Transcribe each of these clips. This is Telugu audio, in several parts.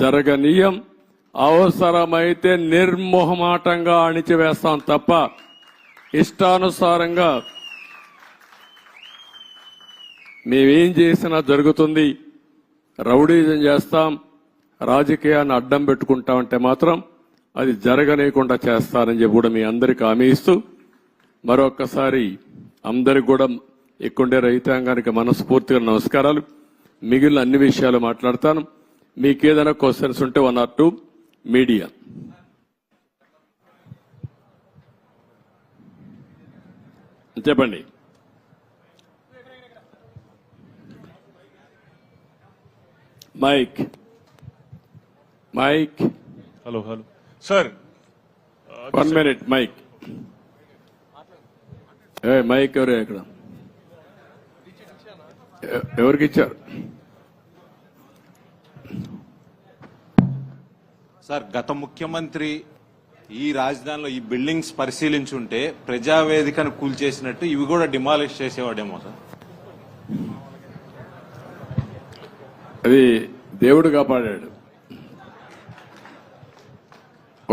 జరగనీయం. అవసరమైతే నిర్మోహమాటంగా అణిచివేస్తాం తప్ప ఇష్టానుసారంగా మేమేం చేసినా జరుగుతుంది. రౌడీజం చేస్తాం, రాజకీయాన్ని అడ్డం పెట్టుకుంటామంటే మాత్రం అది జరగనీయకుండా చేస్తానని చెప్పి కూడా మీ అందరికీ హామీ ఇస్తూ మరొక్కసారి అందరికి కూడా ఇక్కడుండే రైతాంగానికి మనస్ఫూర్తిగా నమస్కారాలు. మిగిలిన అన్ని విషయాలు మాట్లాడతాను. మీకేదైనా క్వశ్చన్స్ ఉంటే 1 or 2 మీడియా. చెప్పండి. Mike hello sir, 1 minute mike. Mike ఎవరు ఇక్కడ ఎవరికి ఇచ్చారు? సార్, గత ముఖ్యమంత్రి ఈ రాజధానిలో ఈ బిల్డింగ్స్ పరిశీలించుంటే ప్రజావేదికను కూల్చేసినట్టు ఇవి కూడా డిమాలిష్ చేసేవాడేమో సార్. అది దేవుడు కాపాడాడు.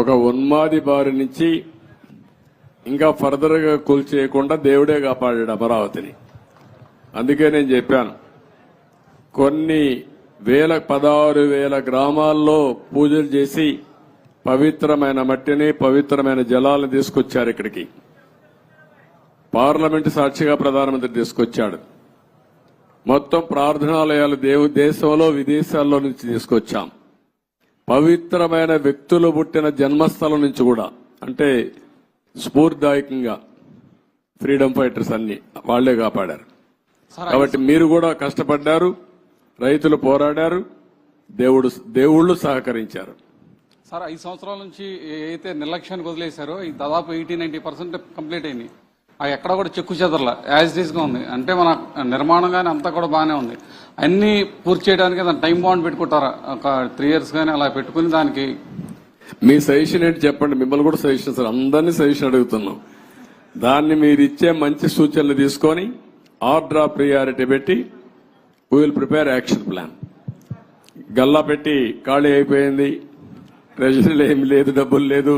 ఒక ఉన్మాది బారి నుంచి ఇంకా ఫర్దర్ గా కూల్చేయకుండా దేవుడే కాపాడాడు అమరావతిని. అందుకే నేను చెప్పాను, కొన్ని 16,000 గ్రామాల్లో పూజలు చేసి పవిత్రమైన మట్టిని, పవిత్రమైన జలాలను తీసుకొచ్చారు ఇక్కడికి. పార్లమెంటు సాక్షిగా ప్రధానమంత్రి తీసుకొచ్చాడు. మొత్తం ప్రార్థనాలయాలు దేశంలో విదేశాల్లో నుంచి తీసుకొచ్చాం. పవిత్రమైన వ్యక్తులు పుట్టిన జన్మస్థలం నుంచి కూడా, అంటే స్ఫూర్తిదాయకంగా ఫ్రీడమ్ ఫైటర్స్ అన్ని వాళ్లే కాపాడారు. కాబట్టి మీరు కూడా కష్టపడ్డారు, రైతులు పోరాడారు, దేవుళ్ళు సహకరించారు. సార్, 5 సంవత్సరాల నుంచి ఏదైతే నిర్లక్ష్యానికి వదిలేశారో ఈ దాదాపు 80-90% కంప్లీట్ అయింది. అవి ఎక్కడ కూడా చెక్కు చెదరలా, యాజ్ ఇట్ ఈస్ గా ఉంది. అంటే మన నిర్మాణం కానీ అంతా కూడా బాగానే ఉంది. అన్ని పూర్తి చేయడానికి దాని టైం బాండ్ పెట్టుకుంటారా? ఒక 3 years కానీ అలా పెట్టుకుని దానికి మీ సజెషన్ ఏంటి చెప్పండి. మిమ్మల్ని కూడా సజెషన్ సార్, అందరినీ సజెషన్ అడుగుతున్నాం. దాన్ని మీరు ఇచ్చే మంచి సూచనలు తీసుకొని ఆర్డర్ ఆఫ్ ప్రియారిటీ పెట్టి we will prepare action plan. Galla పెట్టి ఖాళీ అయిపోయింది, ట్రెజరీలో ఏమి లేదు, డబ్బులు లేదు,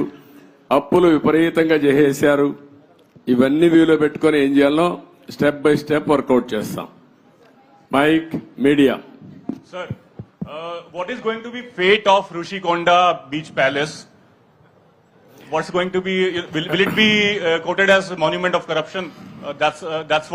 అప్పులు విపరీతంగా చేసేశారు. ఇవన్నీ వ్యూలో పెట్టుకొని ఏం చేయాలో స్టెప్ బై స్టెప్ వర్కౌట్ చేస్తాం. Mike media. Sir, what is going to be fate of Rushikonda Beach Palace? What's going to be, will it be quoted as a monument of corruption? That's